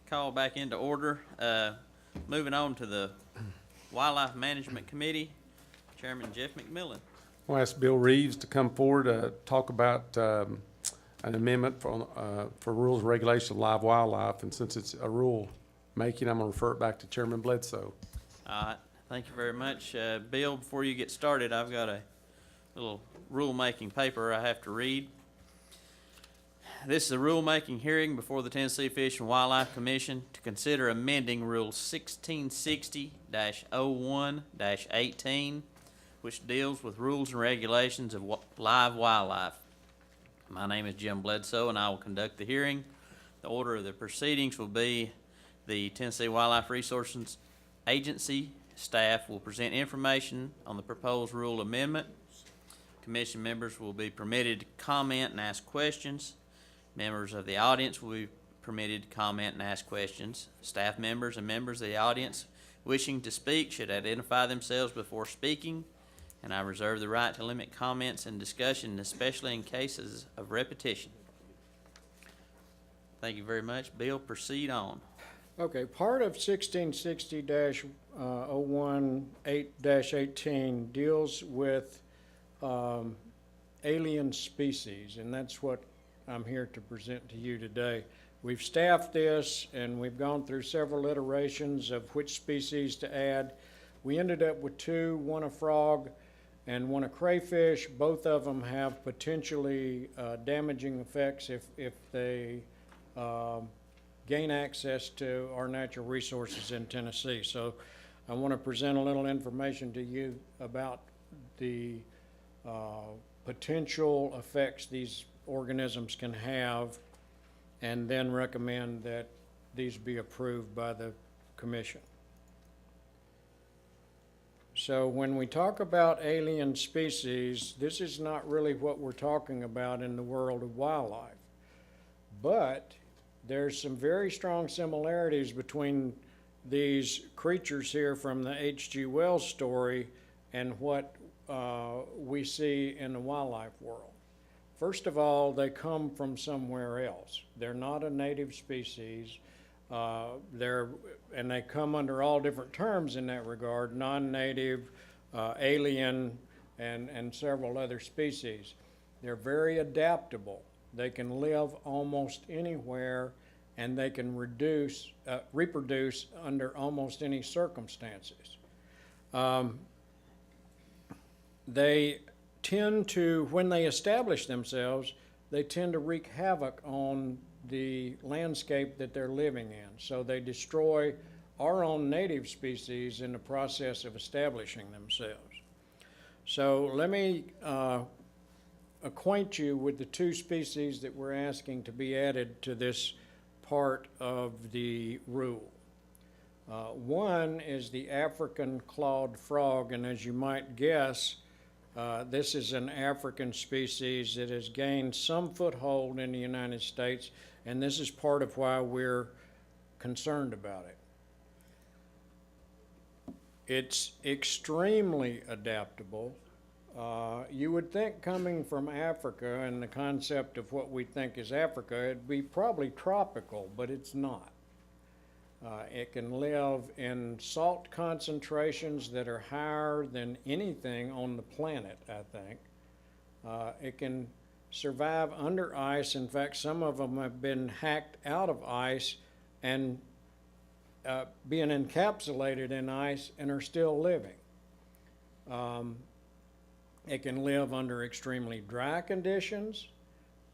call back into order. Moving on to the Wildlife Management Committee, Chairman Jeff McMillan. I'll ask Bill Reeves to come forward to talk about an amendment for rules and regulations of live wildlife. And since it's a rule making, I'm going to refer it back to Chairman Bledsoe. All right, thank you very much. Bill, before you get started, I've got a little rulemaking paper I have to read. This is a rulemaking hearing before the Tennessee Fish and Wildlife Commission to consider amending Rule 1660-01-18, which deals with rules and regulations of live wildlife. My name is Jim Bledsoe, and I will conduct the hearing. The order of the proceedings will be the Tennessee Wildlife Resources Agency staff will present information on the proposed rule amendment. Commission members will be permitted to comment and ask questions. Members of the audience will be permitted to comment and ask questions. Staff members and members of the audience wishing to speak should identify themselves before speaking, and I reserve the right to limit comments and discussion, especially in cases of repetition. Thank you very much. Bill, proceed on. Okay, part of 1660-018-18 deals with alien species, and that's what I'm here to present to you today. We've staffed this, and we've gone through several iterations of which species to add. We ended up with two, one a frog and one a crayfish. Both of them have potentially damaging effects if they gain access to our natural resources in Tennessee. So I want to present a little information to you about the potential effects these organisms can have, and then recommend that these be approved by the commission. So when we talk about alien species, this is not really what we're talking about in the world of wildlife. But there's some very strong similarities between these creatures here from the H.G. Wells story and what we see in the wildlife world. First of all, they come from somewhere else. They're not a native species. And they come under all different terms in that regard: non-native, alien, and several other species. They're very adaptable. They can live almost anywhere, and they can reproduce under almost any circumstances. They tend to, when they establish themselves, they tend to wreak havoc on the landscape that they're living in. So they destroy our own native species in the process of establishing themselves. So let me acquaint you with the two species that we're asking to be added to this part of the rule. One is the African clawed frog, and as you might guess, this is an African species that has gained some foothold in the United States, and this is part of why we're concerned about it. It's extremely adaptable. You would think, coming from Africa and the concept of what we think is Africa, it'd be probably tropical, but it's not. It can live in salt concentrations that are higher than anything on the planet, I think. It can survive under ice. In fact, some of them have been hacked out of ice and being encapsulated in ice and are still living. It can live under extremely dry conditions,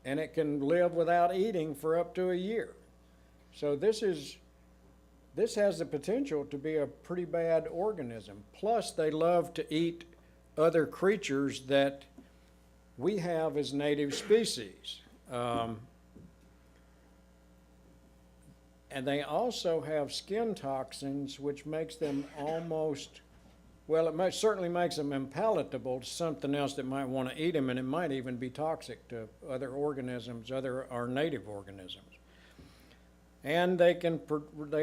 and it can live without eating for up to a year. So this has the potential to be a pretty bad organism. Plus, they love to eat other creatures that we have as native species. And they also have skin toxins, which makes them almost, well, it certainly makes them impalatable to something else that might want to eat them, and it might even be toxic to other organisms, our native organisms. And they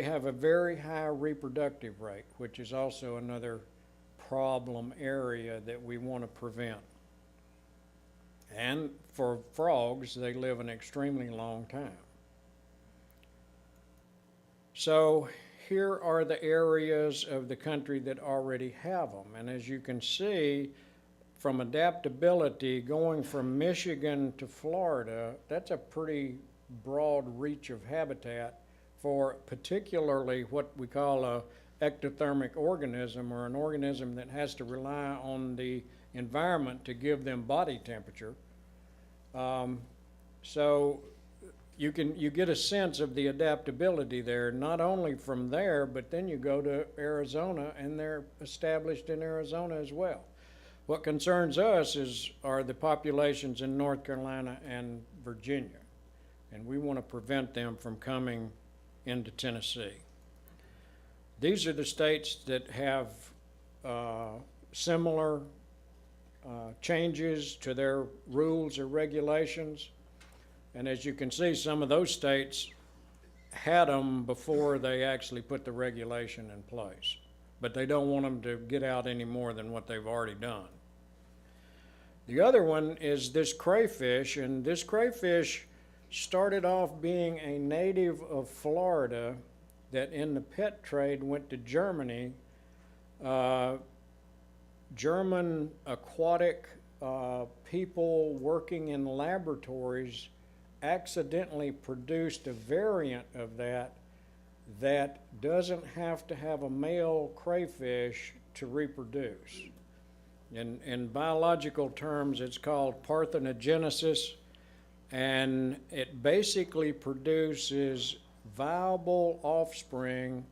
have a very high reproductive rate, which is also another problem area that we want to prevent. And for frogs, they live an extremely long time. So here are the areas of the country that already have them. And as you can see, from adaptability, going from Michigan to Florida, that's a pretty broad reach of habitat for particularly what we call a ectothermic organism, or an organism that has to rely on the environment to give them body temperature. So you get a sense of the adaptability there, not only from there, but then you go to Arizona, and they're established in Arizona as well. What concerns us are the populations in North Carolina and Virginia, and we want to prevent them from coming into Tennessee. These are the states that have similar changes to their rules or regulations. And as you can see, some of those states had them before they actually put the regulation in place. But they don't want them to get out any more than what they've already done. The other one is this crayfish, and this crayfish started off being a native of Florida that in the pet trade went to Germany. German aquatic people working in laboratories accidentally produced a variant of that doesn't have to have a male crayfish to reproduce. In biological terms, it's called parthenogenesis, and it basically produces viable offspring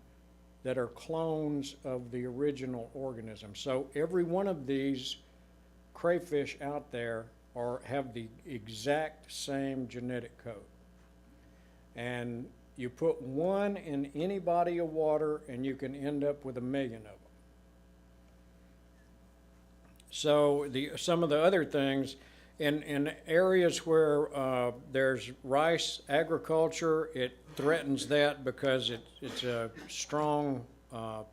that are clones of the original organism. So every one of these crayfish out there have the exact same genetic code. And you put one in any body of water and you can end up with 1 million of them. So some of the other things, in areas where there's rice agriculture, it threatens that because it's a strong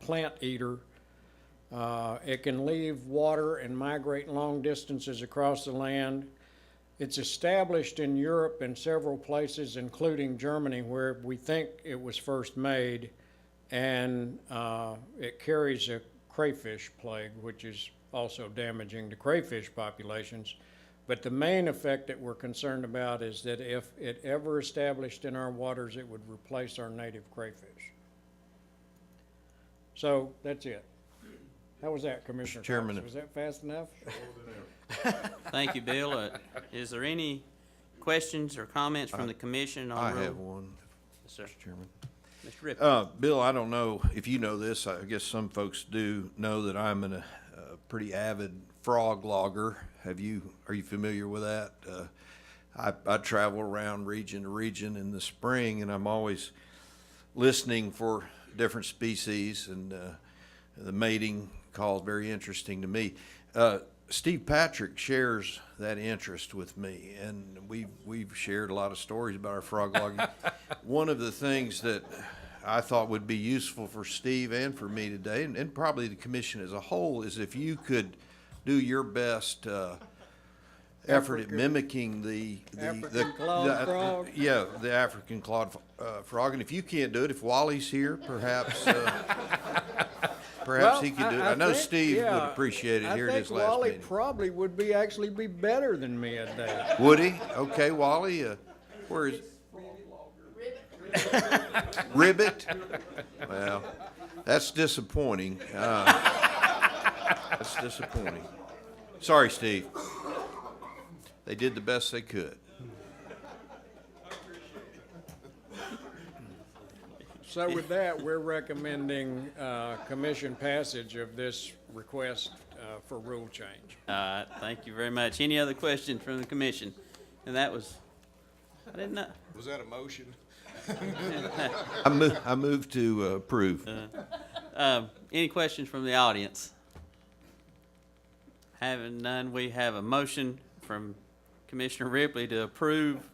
plant eater. It can leave water and migrate long distances across the land. It's established in Europe in several places, including Germany, where we think it was first made, and it carries a crayfish plague, which is also damaging to crayfish populations. But the main effect that we're concerned about is that if it ever established in our waters, it would replace our native crayfish. So that's it. How was that, Commissioner Chairman. Cox? Was that fast enough? Thank you, Bill. Is there any questions or comments from the commission on I rule? have one, Yes, sir. Mr. Chairman. Mr. Ripley. Bill, I don't know if you know this. I guess some folks do know that I'm a pretty avid frog logger. Are you familiar with that? I travel around region to region in the spring, and I'm always listening for different species, and the mating call is very interesting to me. Steve Patrick shares that interest with me, and we've shared a lot of stories about our frog logging. One of the things that I thought would be useful for Steve and for me today, and probably the commission as a whole, is if you could do your best effort at mimicking the African clawed frog? Yeah, the African clawed frog. And if you can't do it, if Wally's here, perhaps perhaps he could do it. I know think, Steve yeah, would appreciate it here at his I think last Wally meeting. probably would actually be better than me at that. Would he? Okay, Wally, where is? Ribbit? Well, that's disappointing. That's disappointing. Sorry, Steve. They did the best they could. So with that, we're recommending commission passage of this request for rule change. Thank you very much. Any other questions from the commission? And that was, I didn't know. Was that a motion? I move to approve. Any questions from the audience? Having none, we have a motion from Commissioner Ripley to approve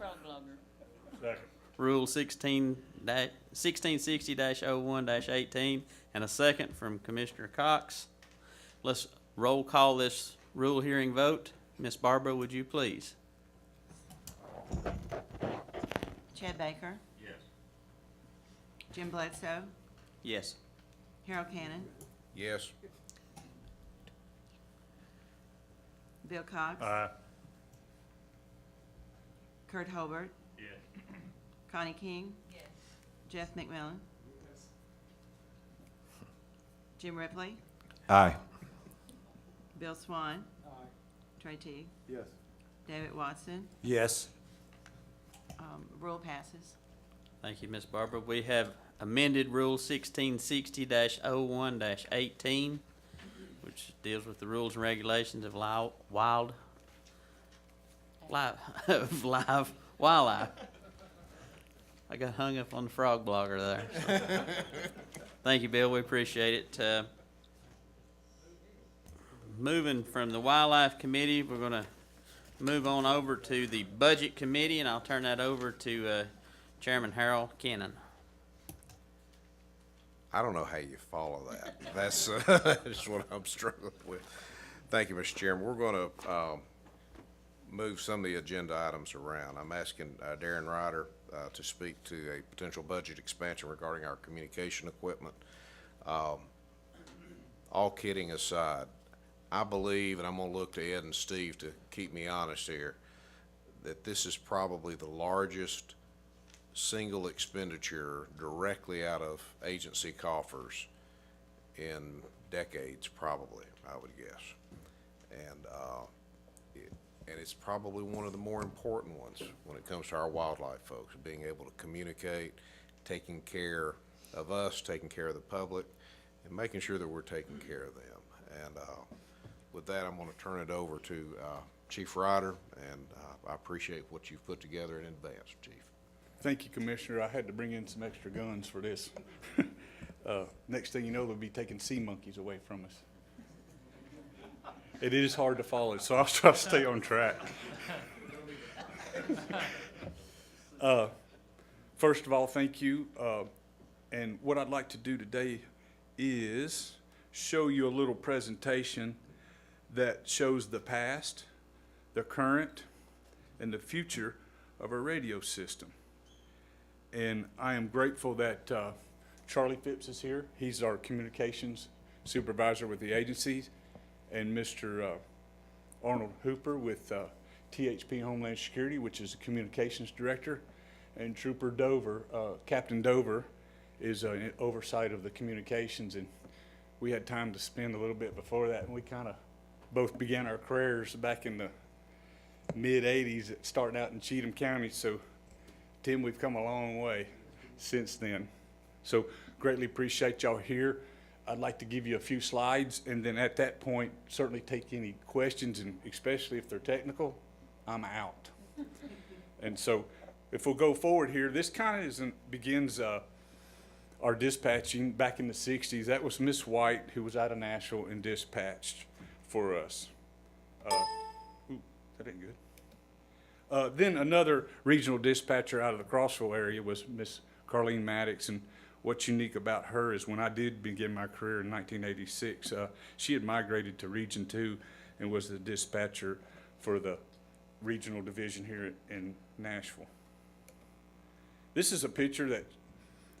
Rule 1660-01-18, and a second from Commissioner Cox. Let's roll call this rule hearing vote. Ms. Barbara, would you please? Chad Baker. Yes. Jim Bledsoe, Yes. Harold Cannon, Yes. Bill Cox, Kurt Holbert, Connie King, Jeff McMillan, Jim Ripley, Aye. Bill Swan, Trey Teague, Yes. David Watson. Yes. Rule passes. Thank you, Ms. Barbara. We have amended Rule 1660-01-18, which deals with the rules and regulations of live wildlife. I got hung up on the frog blogger there. So. Thank you, Bill. We appreciate it. Moving from the Wildlife Committee, we're going to move on over to the Budget Committee, and I'll turn that over to Chairman Harold Cannon. I don't know how you follow that. That's just what I'm struggling with. Thank you, Mr. Chairman. We're going to move some of the agenda items around. I'm asking Darren Ryder to speak to a potential budget expansion regarding our communication equipment. All kidding aside, I believe, and I'm going to look to Ed and Steve to keep me honest here, that this is probably the largest single expenditure directly out of agency coffers in decades, probably, I would guess. And it's probably one of the more important ones when it comes to our wildlife folks, being able to communicate, taking care of us, taking care of the public, and making sure that we're taking care of them. And with that, I'm going to turn it over to Chief Ryder, and I appreciate what you've put together in advance, Chief. Thank you, Commissioner. I had to bring in some extra guns for this. Next thing you know, they'll be taking sea monkeys away from us. It is hard to follow, so I'll try to stay on track. First of all, thank you. And what I'd like to do today is show you a little presentation that shows the past, the current, and the future of our radio system. And I am grateful that Charlie Phipps is here. He's our communications supervisor with the agencies, and Mr. Arnold Hooper with THP Homeland Security, which is the communications director, and Trooper Dover, Captain Dover, is in oversight of the communications. And we had time to spend a little bit before that, and we kind of both began our careers back in the mid-'80s, starting out in Cheatham County. So, Tim, we've come a long way since then. So, greatly appreciate y'all here. I'd like to give you a few slides, and then at that point, certainly take any questions, and especially if they're technical, I'm out. And so, if we'll go forward here, this kind of begins our dispatching back in the 60s. That was Miss White, who was out of Nashville and dispatched for us. Ooh, that ain't good. Then another regional dispatcher out of the Crossville area was Miss Carlene Maddox, and what's unique about her is when I did begin my career in 1986, she had migrated to Region 2 and was the dispatcher for the regional division here in Nashville. This is a picture that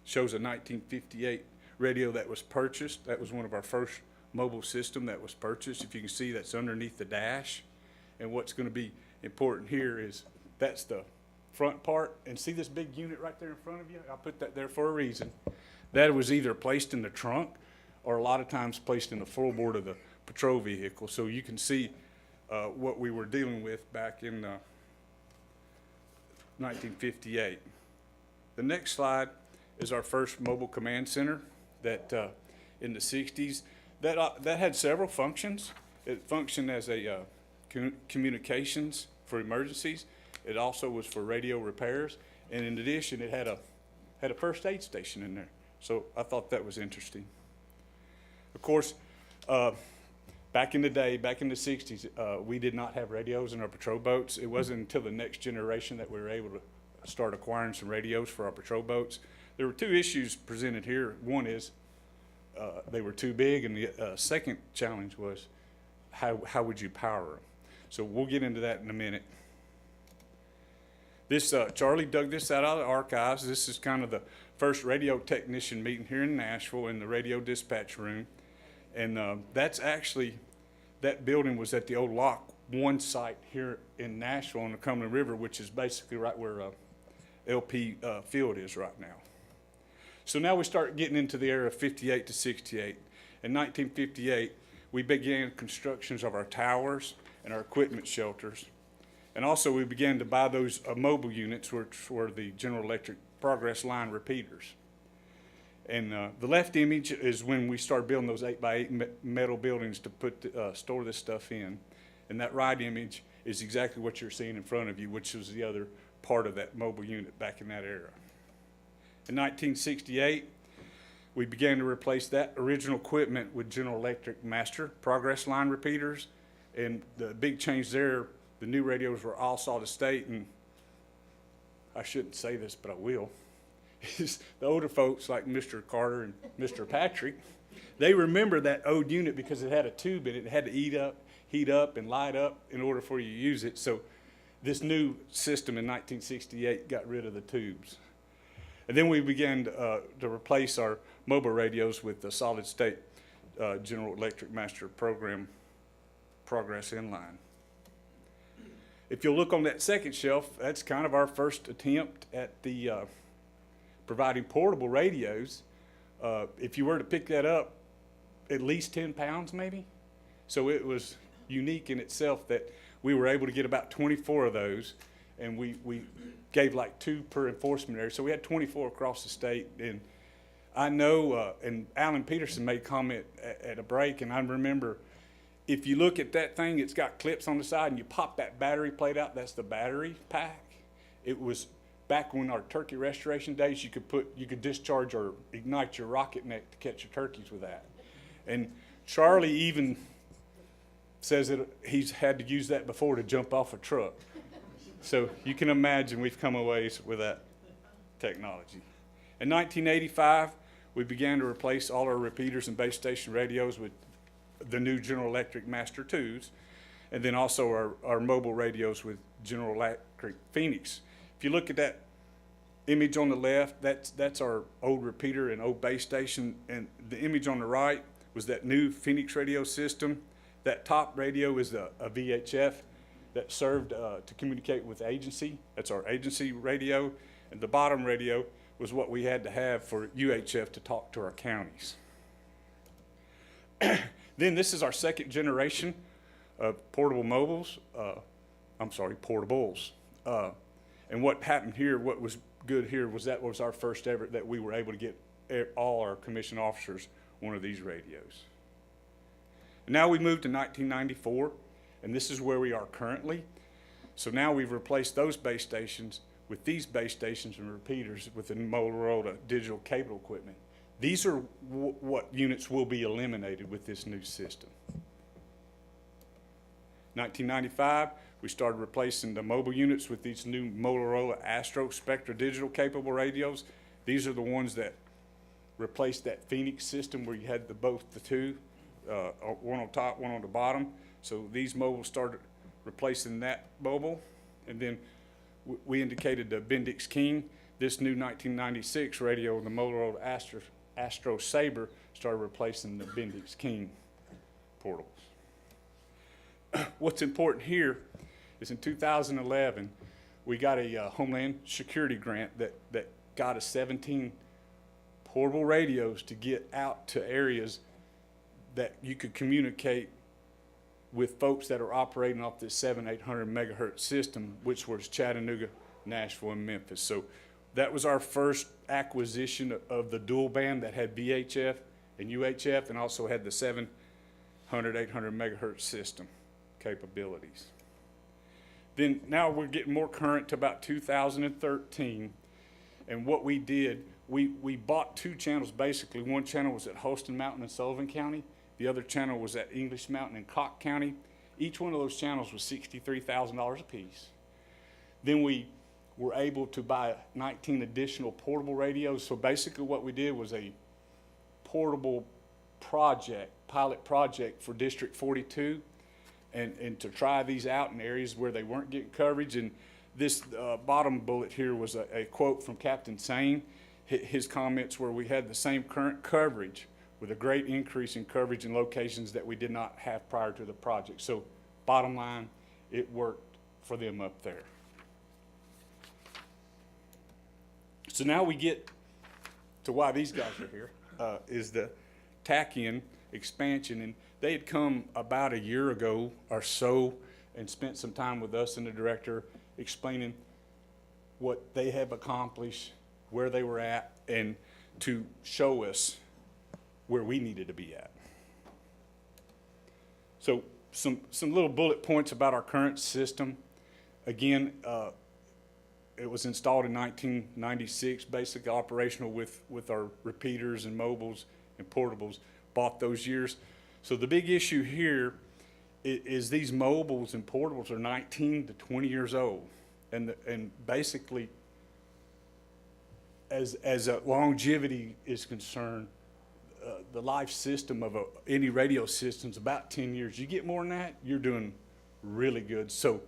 shows a 1958 radio that was purchased. That was one of our first mobile system that was purchased. If you can see, that's underneath the dash. And what's going to be important here is that's the front part. And see this big unit right there in front of you? I put that there for a reason. That was either placed in the trunk or a lot of times placed in the floorboard of the patrol vehicle. So you can see what we were dealing with back in 1958. The next slide is our first mobile command center that in the 60s. That had several functions. It functioned as a communications for emergencies. It also was for radio repairs, and in addition, it had a first aid station in there. So I thought that was interesting. Of course, back in the day, back in the 60s, we did not have radios in our patrol boats. It wasn't until the next generation that we were able to start acquiring some radios for our patrol boats. There were two issues presented here. One is they were too big, and the second challenge was how would you power them? So we'll get into that in a minute. This Charlie dug this out of the archives. This is kind of the first radio technician meeting here in Nashville in the radio dispatch room. And that's actually, that building was at the old Lock 1 site here in Nashville on the Cumberland River, which is basically right where LP Field is right now. So now we start getting into the era of 58 to 68. In 1958, we began constructions of our towers and our equipment shelters. And also we began to buy those mobile units, which were the General Electric Progress Line repeaters. And the left image is when we started building those 8x8 metal buildings to store this stuff in. And that right image is exactly what you're seeing in front of you, which was the other part of that mobile unit back in that era. In 1968, we began to replace that original equipment with General Electric Master Progress Line repeaters. And the big change there, the new radios were all solid state, and I shouldn't say this, but I will, is the older folks like Mr. Carter and Mr. Patrick, they remember that old unit because it had a tube in it. It had to heat up and light up in order for you to use it. So this new system in 1968 got rid of the tubes. And then we began to replace our mobile radios with the solid state General Electric Master Program Progress Inline. If you'll look on that second shelf, that's kind of our first attempt at the providing portable radios. If you were to pick that up, at least 10 pounds maybe. So it was unique in itself that we were able to get about 24 of those, and we gave like 2 per enforcement area. So we had 24 across the state. And I know, and Alan Peterson made comment at a break, and I remember, if you look at that thing, it's got clips on the side, and you pop that battery plate out, that's the battery pack. It was back when our turkey restoration days, you could discharge or ignite your rocket neck to catch your turkeys with that. And Charlie even says that he's had to use that before to jump off a truck. So you can imagine we've come a ways with that technology. In 1985, we began to replace all our repeaters and base station radios with the new General Electric Master 2s, and then also our mobile radios with General Electric Phoenix. If you look at that image on the left, that's our old repeater and old base station, and the image on the right was that new Phoenix radio system. That top radio is a VHF that served to communicate with agency. That's our agency radio. And the bottom radio was what we had to have for UHF to talk to our counties. Then this is our second generation of portable mobiles. Portables. And what happened here, what was good here, was that was our first ever that we were able to get all our commissioned officers one of these radios. Now we moved to 1994, and this is where we are currently. So now we've replaced those base stations with these base stations and repeaters with the Motorola digital cable equipment. These are what units will be eliminated with this new system. 1995, we started replacing the mobile units with these new Motorola Astro Spectra digital capable radios. These are the ones that replaced that Phoenix system where you had both the two, one on top, one on the bottom. So these mobiles started replacing that mobile. And then we indicated the Bendix King. This new 1996 radio, the Motorola Astro Saber, started replacing the Bendix King portables. What's important here is in 2011, we got a Homeland Security grant that got us 17 portable radios to get out to areas that you could communicate with folks that are operating off this 700-800 megahertz system, which was Chattanooga, Nashville, and Memphis. So that was our first acquisition of the dual band that had VHF and UHF, and also had the 700-800 megahertz system capabilities. Then now we're getting more current to about 2013, and what we did, we bought 2 channels basically. One channel was at Holston Mountain in Sullivan County. The other channel was at English Mountain in Cock County. Each one of those channels was $63,000 a piece. Then we were able to buy 19 additional portable radios. So basically what we did was a portable project, pilot project for District 42, and to try these out in areas where they weren't getting coverage. And this bottom bullet here was a quote from Captain Sane. his comments were we had the same current coverage with a great increase in coverage in locations that we did not have prior to the project. So bottom line, it worked for them up there. So now we get to why these guys are here, is the tack-in expansion. And they had come about a year ago or so and spent some time with us and the director explaining what they have accomplished, where they were at, and to show us where we needed to be at. So some little bullet points about our current system. Again, it was installed in 1996, basically operational with our repeaters and mobiles and portables, bought those years. So the big issue here is these mobiles and portables are 19 to 20 years old. And basically, as a longevity is concerned, the life system of any radio system is about 10 years. You get more than that, you're doing really good. So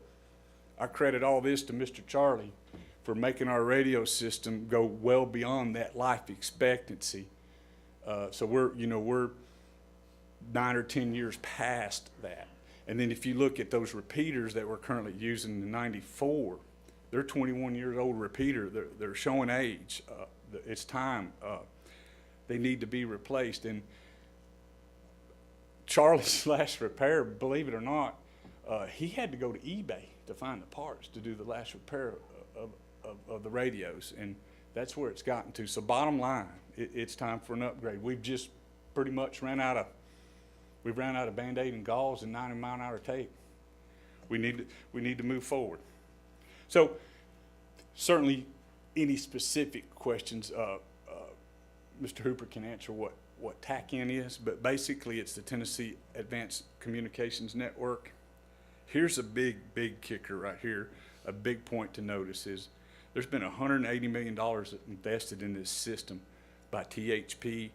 I credit all this to Mr. Charlie for making our radio system go well beyond that life expectancy. So we're 9 or 10 years past that. And then if you look at those repeaters that we're currently using in '94, they're 21 years old repeater. They're showing age. It's time. They need to be replaced. And Charlie's last repair, believe it or not, he had to go to eBay to find the parts to do the last repair of the radios. And that's where it's gotten to. So bottom line, it's time for an upgrade. We've just pretty much ran out of Band-Aid and gauze and 90-mile-an-hour tape. We need to move forward. So certainly any specific questions, Mr. Hooper can answer what TAC-in is, but basically it's the Tennessee Advanced Communications Network. Here's a big kicker right here. A big point to notice is there's been $180 million invested in this system by THP,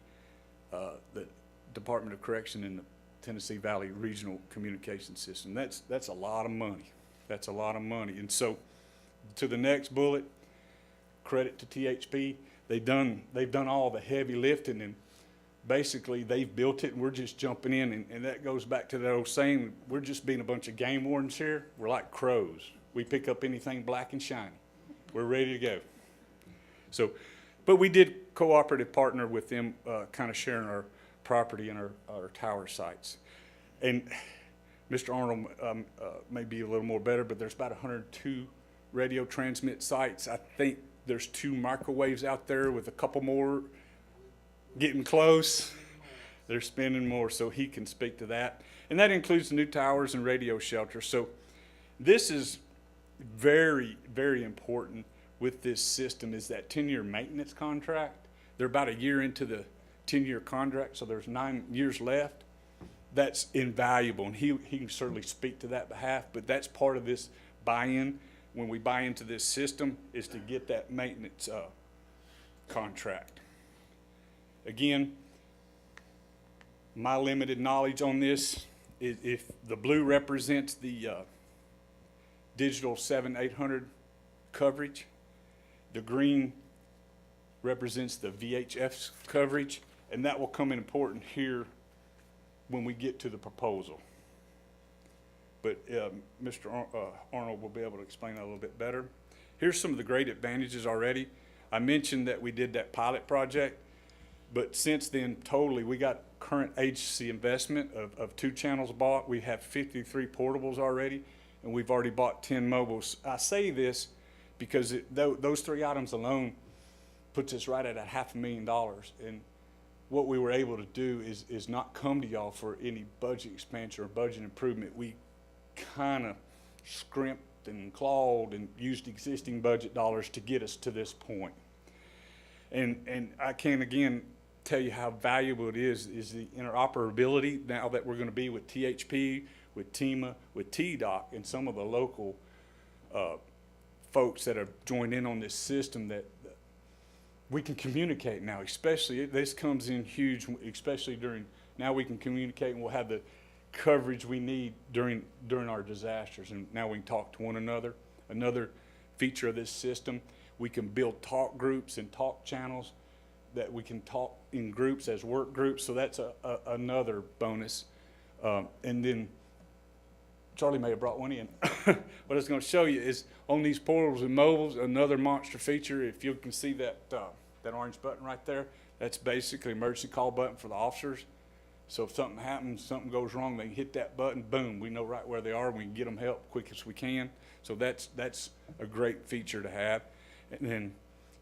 the Department of Correction, and the Tennessee Valley Regional Communication System. That's a lot of money. That's a lot of money. And so to the next bullet, credit to THP. They've done all the heavy lifting, and basically they've built it and we're just jumping in. And that goes back to that old saying, we're just being a bunch of game wardens here. We're like crows. We pick up anything black and shiny. We're ready to go. So, but we did cooperative partner with them, kind of sharing our property and our tower sites. And Mr. Arnold may be a little more better, but there's about 102 radio transmit sites. I think there's 2 microwaves out there with a couple more getting close. They're spending more, so he can speak to that. And that includes the new towers and radio shelters. So this is very, very important with this system, is that 10-year maintenance contract. They're about a year into the 10-year contract, so there's 9 years left. That's invaluable, and he can certainly speak to that behalf, but that's part of this buy-in. When we buy into this system, is to get that maintenance contract. Again, my limited knowledge on this is if the blue represents the digital 7-800 coverage, the green represents the VHF coverage, and that will come in important here when we get to the proposal. But Mr. Arnold will be able to explain that a little bit better. Here's some of the great advantages already. I mentioned that we did that pilot project, but since then, totally, we got current agency investment of 2 channels bought. We have 53 portables already, and we've already bought 10 mobiles. I say this because those 3 items alone puts us right at $500,000. And what we were able to do is not come to y'all for any budget expansion or budget improvement. We kind of scrimped and clawed and used existing budget dollars to get us to this point. And I can again tell you how valuable it is the interoperability now that we're going to be with THP, with TEMA, with TDOC, and some of the local folks that have joined in on this system, that we can communicate now. Especially this comes in huge, especially during, now we can communicate and we'll have the coverage we need during our disasters, and now we can talk to one another. Another feature of this system, We can build talk groups and talk channels that we can talk in groups as work groups, so that's another bonus. And then Charlie may have brought one in. What I was going to show you is on these portables and mobiles, another monster feature. If you can see that that orange button right there, that's basically emergency call button for the officers. So if something happens, something goes wrong, they can hit that button, boom, we know right where they are, we can get them help quick as we can. So that's a great feature to have. And then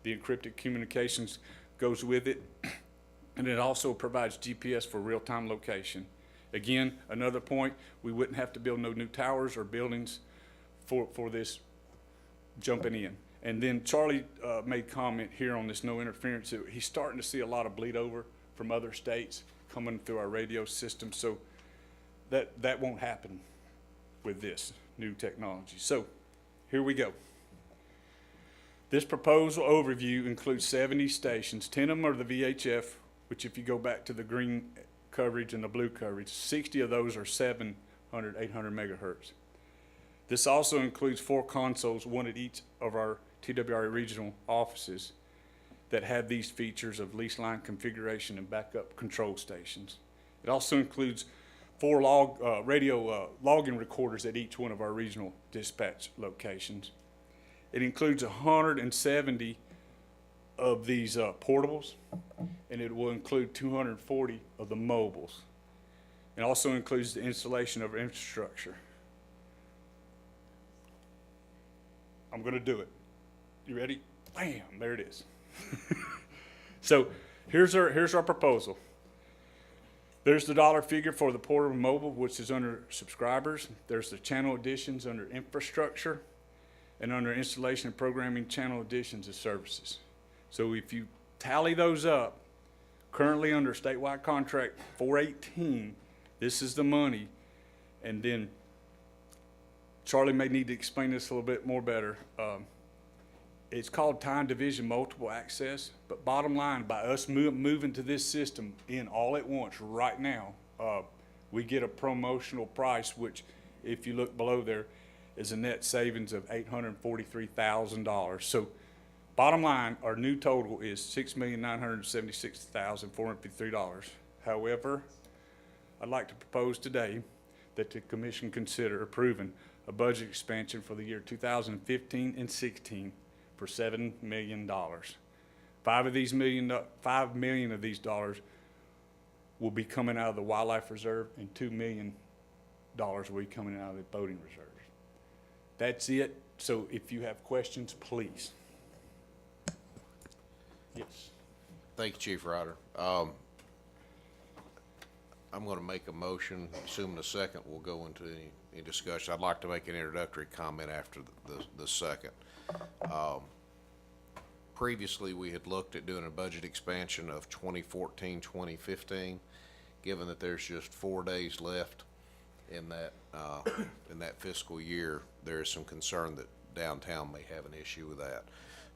the encrypted communications goes with it. And it also provides GPS for real-time location. Again, another point, we wouldn't have to build no new towers or buildings for this jumping in. And then Charlie made comment here on this no interference. He's starting to see a lot of bleed over from other states coming through our radio system, so that won't happen with this new technology. So here we go. This proposal overview includes 70 stations. 10 of them are the VHF, which if you go back to the green coverage and the blue coverage, 60 of those are 700, 800 megahertz. This also includes 4 consoles, one at each of our TWRA regional offices, that have these features of lease line configuration and backup control stations. It also includes 4 radio logging recorders at each one of our regional dispatch locations. It includes 170 of these portables, and it will include 240 of the mobiles. It also includes the installation of our infrastructure. I'm gonna do it. You ready? Bam, there it is. So here's our proposal. There's the dollar figure for the portable mobile, which is under subscribers. There's the channel additions under infrastructure, and under installation and programming channel additions and services. So if you tally those up, currently under statewide contract 418, this is the money. And then Charlie may need to explain this a little bit more better. It's called time division multiple access, but bottom line, by us moving to this system in all at once right now, we get a promotional price, which if you look below there is a net savings of $843,000. So bottom line, our new total is $6,976,453. However, I'd like to propose today that the commission consider approving a budget expansion for the year 2015 and 16 for $7 million. $5 million of these dollars will be coming out of the wildlife reserve, and $2 million will be coming out of the boating reserves. That's it. So if you have questions, please. Yes. Thank you, Chief Ryder. I'm going to make a motion, assuming a second, we'll go into any discussion. I'd like to make an introductory comment after the second. Previously, we had looked at doing a budget expansion of 2014, 2015. Given that there's just 4 days left in that fiscal year, there is some concern that downtown may have an issue with that.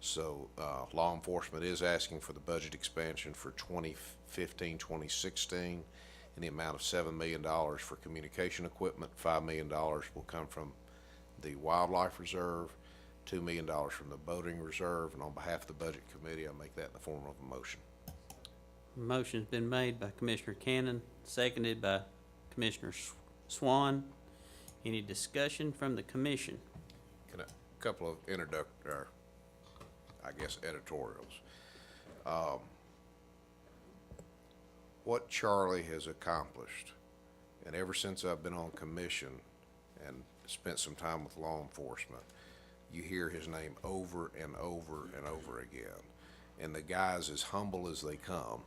So law enforcement is asking for the budget expansion for 2015, 2016 in the amount of $7 million for communication equipment. $5 million will come from the wildlife reserve, $2 million from the boating reserve, and on behalf of the budget committee, I make that in the form of a motion. Motion's been made by Commissioner Cannon, seconded by Commissioner Swan. Any discussion from the commission? A couple of editorials. What Charlie has accomplished, and ever since I've been on commission and spent some time with law enforcement, you hear his name over and over and over again. And the guy's as humble as they come.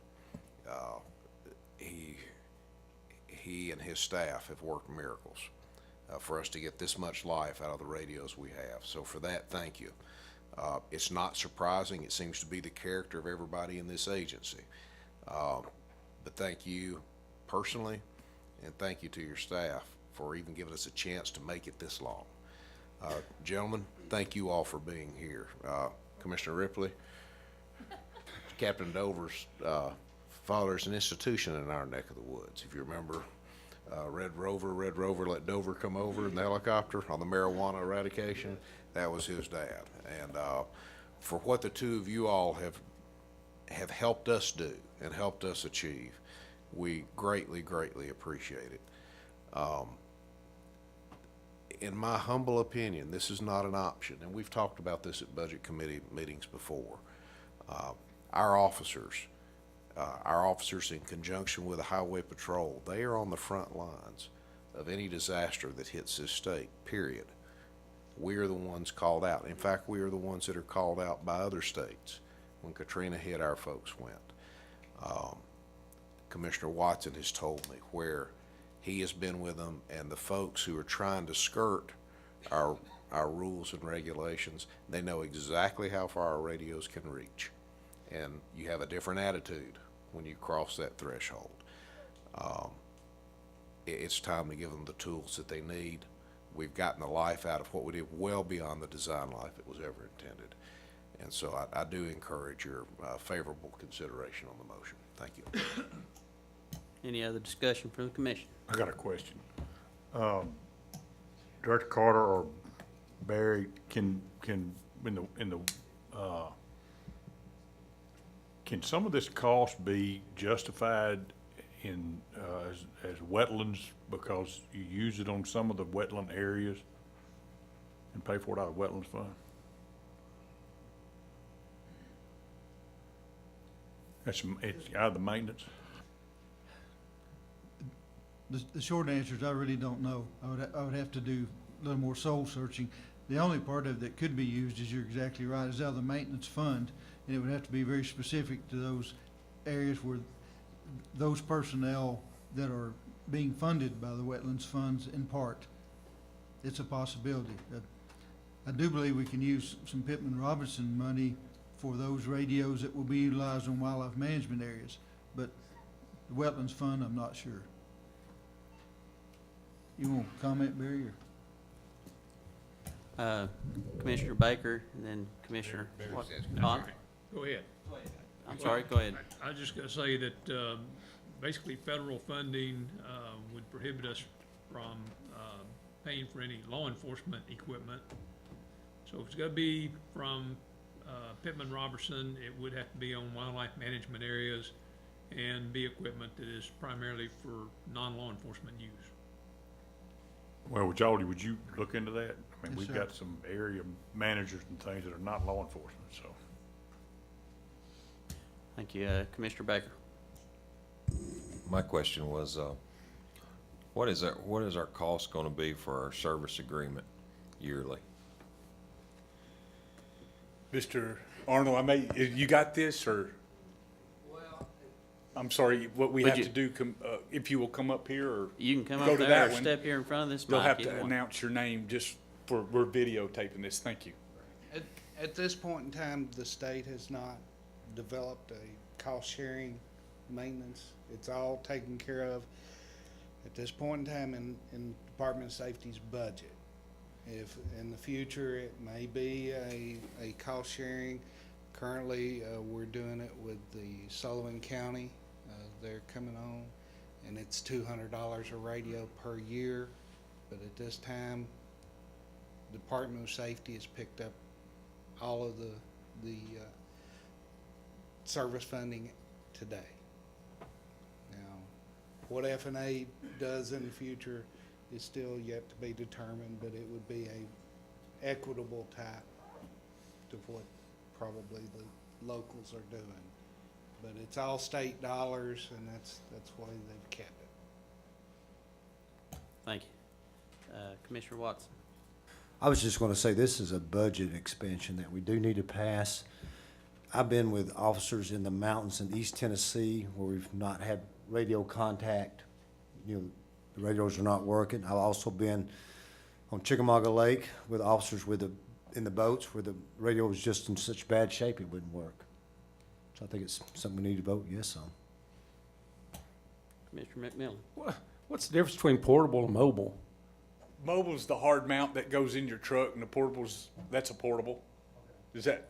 He and his staff have worked miracles for us to get this much life out of the radios we have. So for that, thank you. It's not surprising. It seems to be the character of everybody in this agency. But thank you personally, and thank you to your staff for even giving us a chance to make it this long. Gentlemen, thank you all for being here. Commissioner Ripley, Captain Dover's father is an institution in our neck of the woods. If you remember Red Rover, let Dover come over in the helicopter on the marijuana eradication, that was his dad. And for what the two of you all have helped us do and helped us achieve. We greatly, greatly appreciate it. In my humble opinion, this is not an option, and we've talked about this at budget committee meetings before. Our officers in conjunction with the highway patrol, they are on the front lines of any disaster that hits this state, period. We are the ones called out. In fact, we are the ones that are called out by other states. When Katrina hit, our folks went. Commissioner Watson has told me where he has been with them, and the folks who are trying to skirt our rules and regulations, they know exactly how far our radios can reach. And you have a different attitude when you cross that threshold. It's time to give them the tools that they need. We've gotten the life out of what we did well beyond the design life it was ever intended. And so I do encourage your favorable consideration on the motion. Thank you. Any other discussion from the commission? I got a question. Director Carter or Barry, can some of this cost be justified in, as wetlands because you use it on some of the wetland areas and pay for it out of wetlands fund? It's out of the maintenance? The short answer is I really don't know. I would have to do a little more soul searching. The only part of it that could be used, is you're exactly right, is out of the maintenance fund, and it would have to be very specific to those areas where those personnel that are being funded by the wetlands funds in part. It's a possibility. I do believe we can use some Pittman Robertson money for those radios that will be utilized on wildlife management areas, but the wetlands fund, I'm not sure. You want to comment, Barry? Commissioner Baker, and then Commissioner what? Todd? Go ahead. I'm sorry, go ahead. I was just gonna say that, basically federal funding, would prohibit us from, paying for any law enforcement equipment. So if it's gonna be from, Pittman Robertson, it would have to be on wildlife management areas and be equipment that is primarily for non-law enforcement use. Well, Jody, would you look into that? I mean, Yes, we've sir. got some area managers and things that are not law enforcement, so. Thank you. Commissioner Baker? My question was, what is our cost gonna be for our service agreement yearly? Mr. Arnold, you got this, or? I'm sorry, what we Would have you- to do, if you will come up here, or You can come Go up to there that or one. step here in front of this you'll mic. have either to one. announce your name just we're videotaping this. Thank you. At this point in time, the state has not developed a cost-sharing maintenance. It's all taken care of at this point in time in Department of Safety's budget. If in the future, it may be a cost-sharing. Currently, we're doing it with the Sullivan County. They're coming on, and it's $200 a radio per year. But at this time, Department of Safety has picked up all of the service funding today. Now, what F&A does in the future is still yet to be determined, but it would be a equitable type to what probably the locals are doing. But it's all state dollars, and that's why they've kept it. Thank you. Commissioner Watson? I was just going to say, this is a budget expansion that we do need to pass. I've been with officers in the mountains in East Tennessee where we've not had radio contact. You know, the radios are not working. I've also been on Chickamauga Lake with officers in the boats where the radio was just in such bad shape it wouldn't work. So I think it's something we need to vote yes on. Commissioner McMillan? What's the difference between portable and mobile? Mobile's the hard mount that goes in your truck, and the portable's, that's a portable. Is that,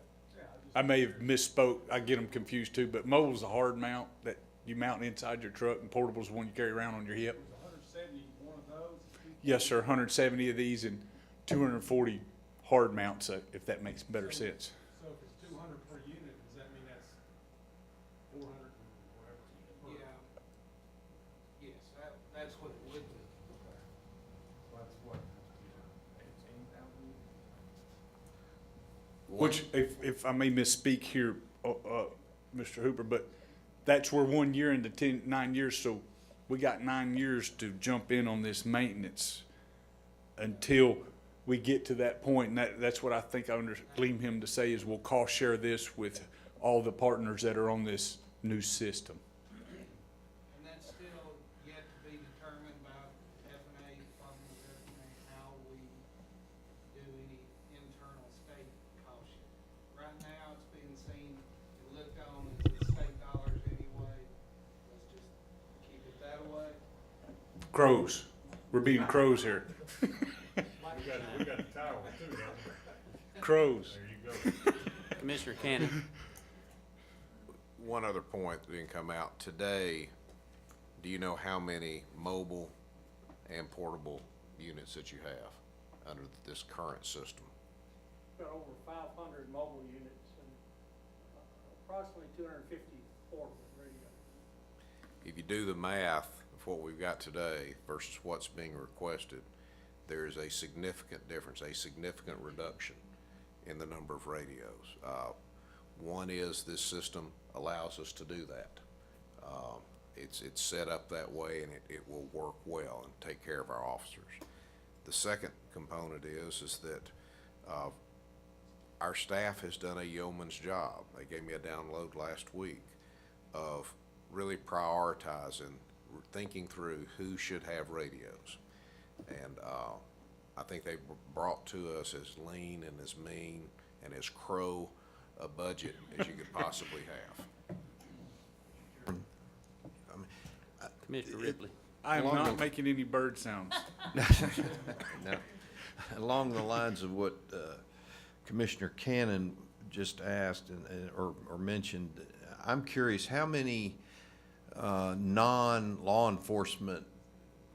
I may have misspoke, I get them confused too, but mobile's a hard mount that you mount inside your truck, and portable's the one you carry around on your hip. 171 of those? Yes, sir, 170 of these and 240 hard mounts, if that makes better sense. So if it's That's what it would do. Which, if I may misspeak here, Mr. Hooper, but that's where 1 year into 9 years, so we got 9 years to jump in on this maintenance until we get to that point, and that's what I think I glean him to say is we'll cost share this with all the partners that are on this new system. And that's still yet to be determined by F&A, Department of F&A, how we do any internal state cost share. Right now, it's being seen and looked on as the state dollars anyway. Let's just keep it that way. Crows. We're being crows here. We got a tower too, don't we? Crows. There you go. Commissioner Cannon. One other point that didn't come out today, do you know how many mobile and portable units that you have under this current system? Got over 500 mobile units and approximately 250 portable radios. If you do the math of what we've got today versus what's being requested, there is a significant difference, a significant reduction in the number of radios. One is this system allows us to do that. It's set up that way, and it will work well and take care of our officers. The second component is that our staff has done a yeoman's job. They gave me a download last week of really prioritizing, thinking through who should have radios. And I think they brought to us as lean and as mean and as crow a budget as you could possibly have. Commissioner Ripley. I am not making any bird sounds. Now, along the lines of what Commissioner Cannon just asked or mentioned, I'm curious, how many non-law enforcement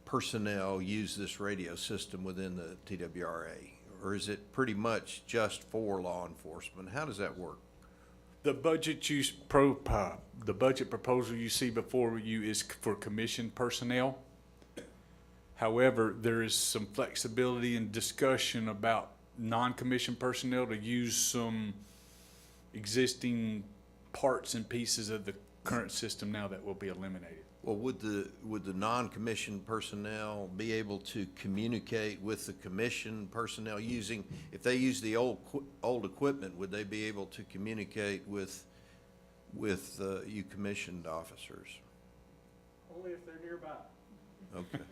personnel use this radio system within the TWRA? Or is it pretty much just for law enforcement? How does that work? The budget the budget proposal you see before you is for commissioned personnel. However, there is some flexibility and discussion about non-commissioned personnel to use some existing parts and pieces of the current system now that will be eliminated. Well, would the non-commissioned personnel be able to communicate with the commissioned personnel if they use the old equipment, would they be able to communicate with you commissioned officers? Only if they're nearby. Okay.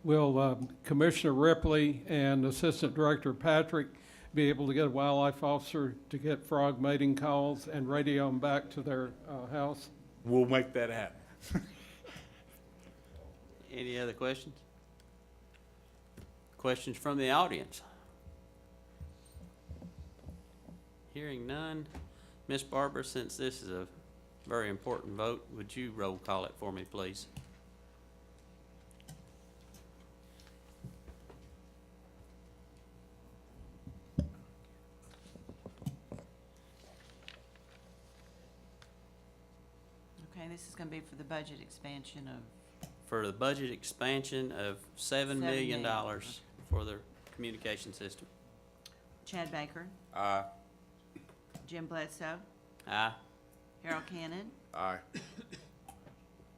Will Commissioner Ripley and Assistant Director Patrick be able to get a wildlife officer to get frog mating calls and radio them back to their house? We'll make that happen. Any other questions? Questions from the audience? Hearing none. Ms. Barber, since this is a very important vote, would you roll call it for me, please? Okay, this is gonna be for the budget expansion of, For the budget expansion of $7 million for the communication system. Chad Baker, Aye. Jim Bledsoe, Aye. Harold Cannon, Aye.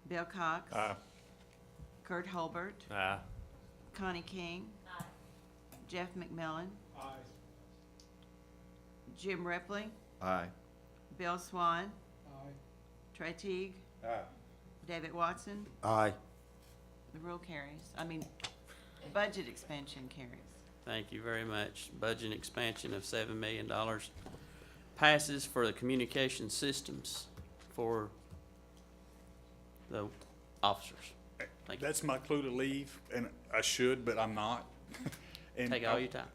Bill Cox. Aye. Kurt Holbert, Aye. Connie King. Jeff McMillan, Aye. Jim Ripley, Aye. Bill Swan, Aye. Trey Teague, David Watson. Aye. The rule carries. Budget expansion carries. Thank you very much. Budget expansion of $7 million passes for the communication systems for the officers. Thank you. That's my clue to leave, and I should, but I'm not. And Take all your time.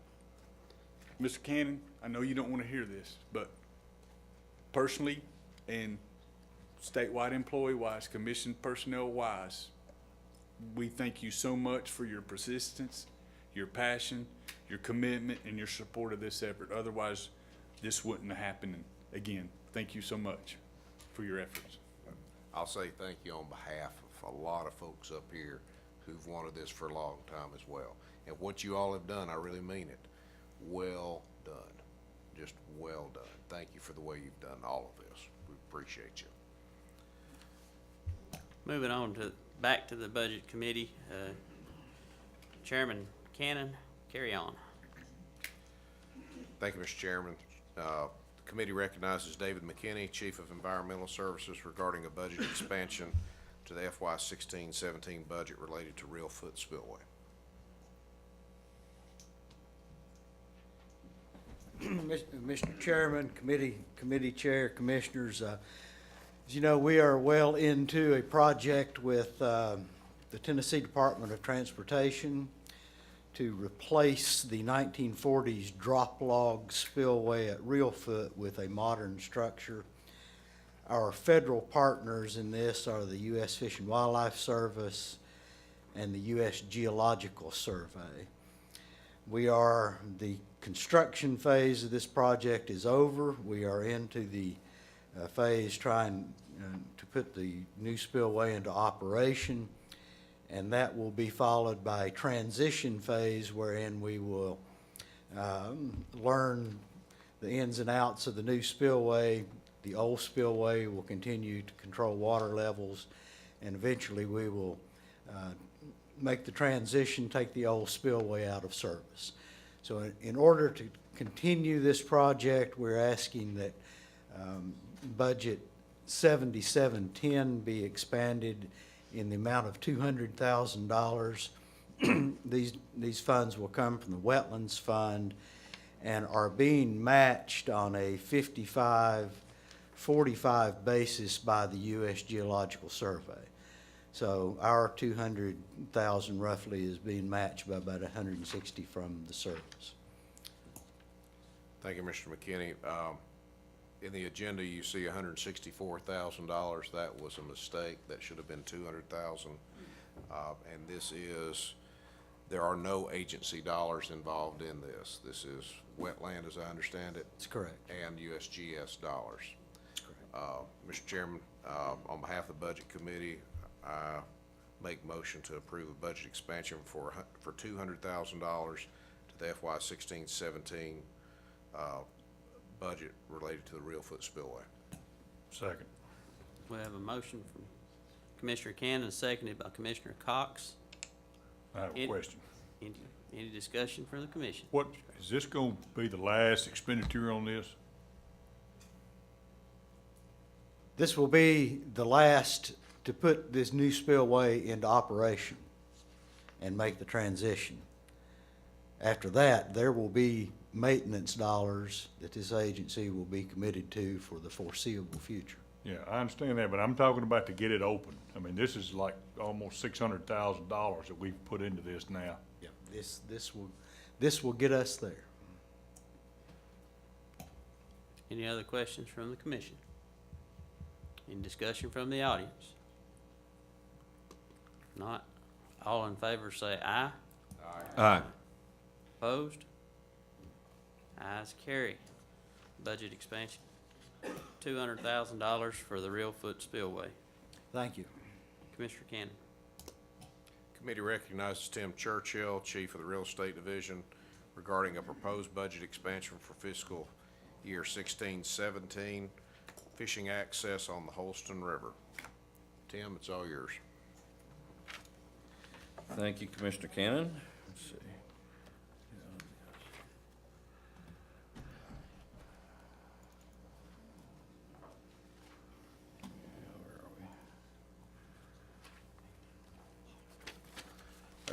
Mr. Cannon, I know you don't want to hear this, but personally and statewide employee-wise, commissioned personnel-wise, we thank you so much for your persistence, your passion, your commitment, and your support of this effort. Otherwise, this wouldn't have happened. And again, thank you so much for your efforts. I'll say thank you on behalf of a lot of folks up here who've wanted this for a long time as well. And what you all have done, I really mean it, well done, just well done. Thank you for the way you've done all of this. We appreciate you. Moving on back to the Budget Committee, Chairman Cannon, carry on. Thank you, Mr. Chairman. The committee recognizes David McKinney, Chief of Environmental Services, regarding a budget expansion to the FY 16-17 budget related to Reelfoot Spillway. Mr. Chairman, committee chair, commissioners, as you know, we are well into a project with the Tennessee Department of Transportation to replace the 1940s drop log spillway at Reelfoot with a modern structure. Our federal partners in this are the U.S. Fish and Wildlife Service and the U.S. Geological Survey. The construction phase of this project is over. We are into the phase trying to put the new spillway into operation, and that will be followed by a transition phase wherein we will learn the ins and outs of the new spillway. The old spillway will continue to control water levels, and eventually we will make the transition, take the old spillway out of service. So in order to continue this project, we're asking that budget 7710 be expanded in the amount of $200,000. These funds will come from the Wetlands Fund and are being matched on a 55-45 basis by the U.S. Geological Survey. So our 200,000 roughly is being matched by about 160 from the service. Thank you, Mr. McKinney. In the agenda, you see $164,000. That was a mistake. That should have been $200,000. And this is, there are no agency dollars involved in this. This is wetland, as I understand it. That's correct. And USGS dollars. That's correct. Mr. Chairman, on behalf of the Budget Committee, I make motion to approve a budget expansion for $200,000 to the FY 16-17 budget related to the Reelfoot Spillway. Second. We have a motion from Commissioner Cannon, seconded by Commissioner Cox. I have a question. Any discussion from the commission? What, is this gonna be the last expenditure on this? This will be the last to put this new spillway into operation and make the transition. After that, there will be maintenance dollars that this agency will be committed to for the foreseeable future. Yeah, I understand that, but I'm talking about to get it open. I mean, this is like almost $600,000 that we've put into this now. Yeah, this will get us there. Any other questions from the commission? Any discussion from the audience? If not, all in favor say aye. Aye. Opposed? Ayes carry. Budget expansion, $200,000 for the Reelfoot Spillway. Thank you. Commissioner Cannon. Committee recognizes Tim Churchill, Chief of the Real Estate Division, regarding a proposed budget expansion for fiscal year 16-17, fishing access on the Holston River. Tim, it's all yours. Thank you, Commissioner Cannon. Let's see.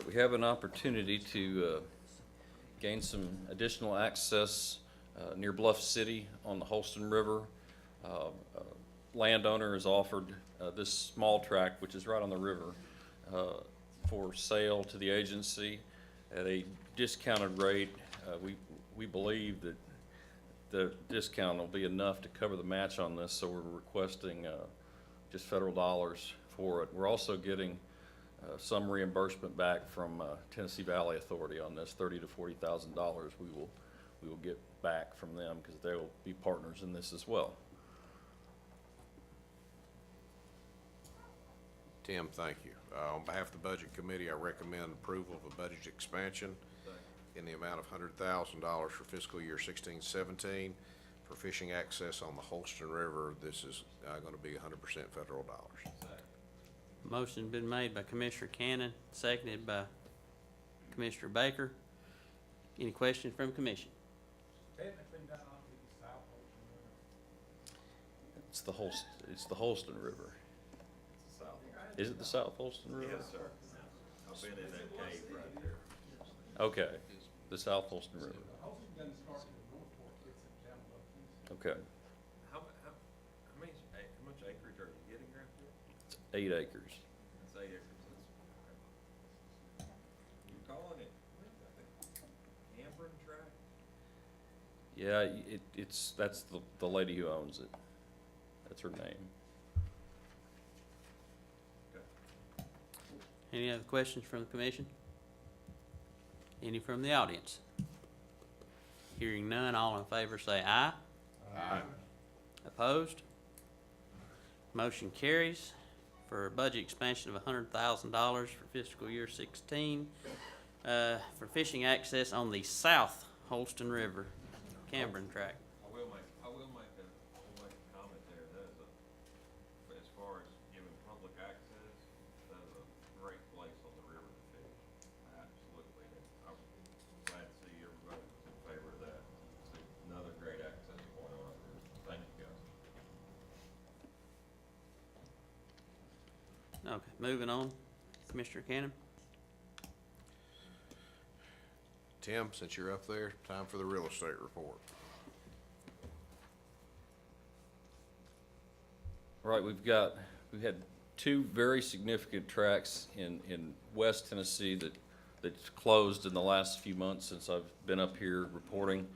We have an opportunity to gain some additional access near Bluff City on the Holston River. Landowner has offered this small tract, which is right on the river, for sale to the agency at a discounted rate. We believe that the discount will be enough to cover the match on this, so we're requesting just federal dollars for it. We're also getting some reimbursement back from Tennessee Valley Authority on this, $30,000 to $40,000 we will get back from them because they will be partners in this as well. Tim, thank you. On behalf of the Budget Committee, I recommend approval of a budget expansion in the amount of $100,000 for fiscal year 16-17 for fishing access on the Holston River. This is going to be 100% federal dollars. Motion been made by Commissioner Cannon, seconded by Commissioner Baker. Any questions from commission? It's the Holston River. Is it the South Holston River? Yes, sir. I've been in that cave right there. Okay, the South Holston River. Okay, How much acreage are you getting right there? it's 8 acres. That's 8 acres. You're calling it Cameron Tract? Yeah, that's the lady who owns it. That's her name. Any other questions from the commission? Any from the audience? Hearing none, all in favor say aye. Aye. Opposed? Motion carries for a budget expansion of $100,000 for fiscal year 16 for fishing access on the South Holston River, Cameron Tract. I will make a comment there. That is as far as giving public access, that is a great place on the river to fish. Absolutely. And I'm glad to see everybody was in favor of that. It's another great access point on our river. Thank you, guys. Okay, moving on. Commissioner Cannon. Tim, since you're up there, time for the real estate report. Right, we've had 2 very significant tracks in West Tennessee that's closed in the last few months since I've been up here reporting.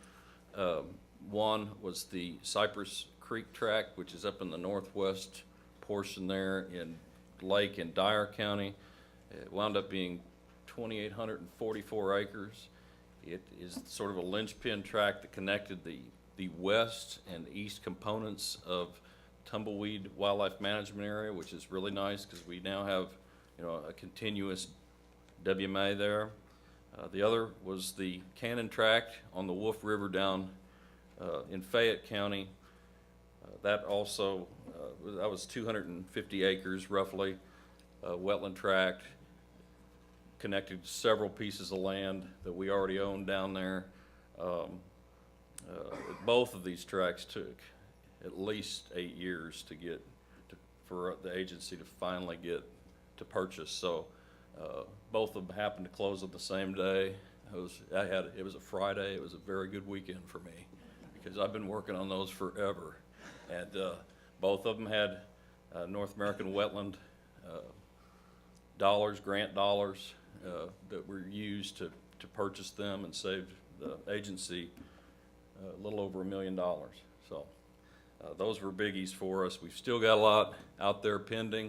One was the Cypress Creek tract, which is up in the northwest portion there in Lake and Dyer County. It wound up being 2,844 acres. It is sort of a linchpin tract that connected the west and east components of Tumbleweed Wildlife Management Area, which is really nice because we now have, a continuous WMA there. The other was the Cannon Tract on the Wolf River down in Fayette County. That also, that was 250 acres roughly, wetland tract, connected to several pieces of land that we already own down there. Both of these tracts took at least 8 years for the agency to finally get to purchase. So both of them happened to close on the same day. It was a Friday. It was a very good weekend for me because I've been working on those forever. And both of them had North American Wetland dollars, grant dollars that were used to purchase them and saved the agency a little over $1 million. So those were biggies for us. We've still got a lot out there pending.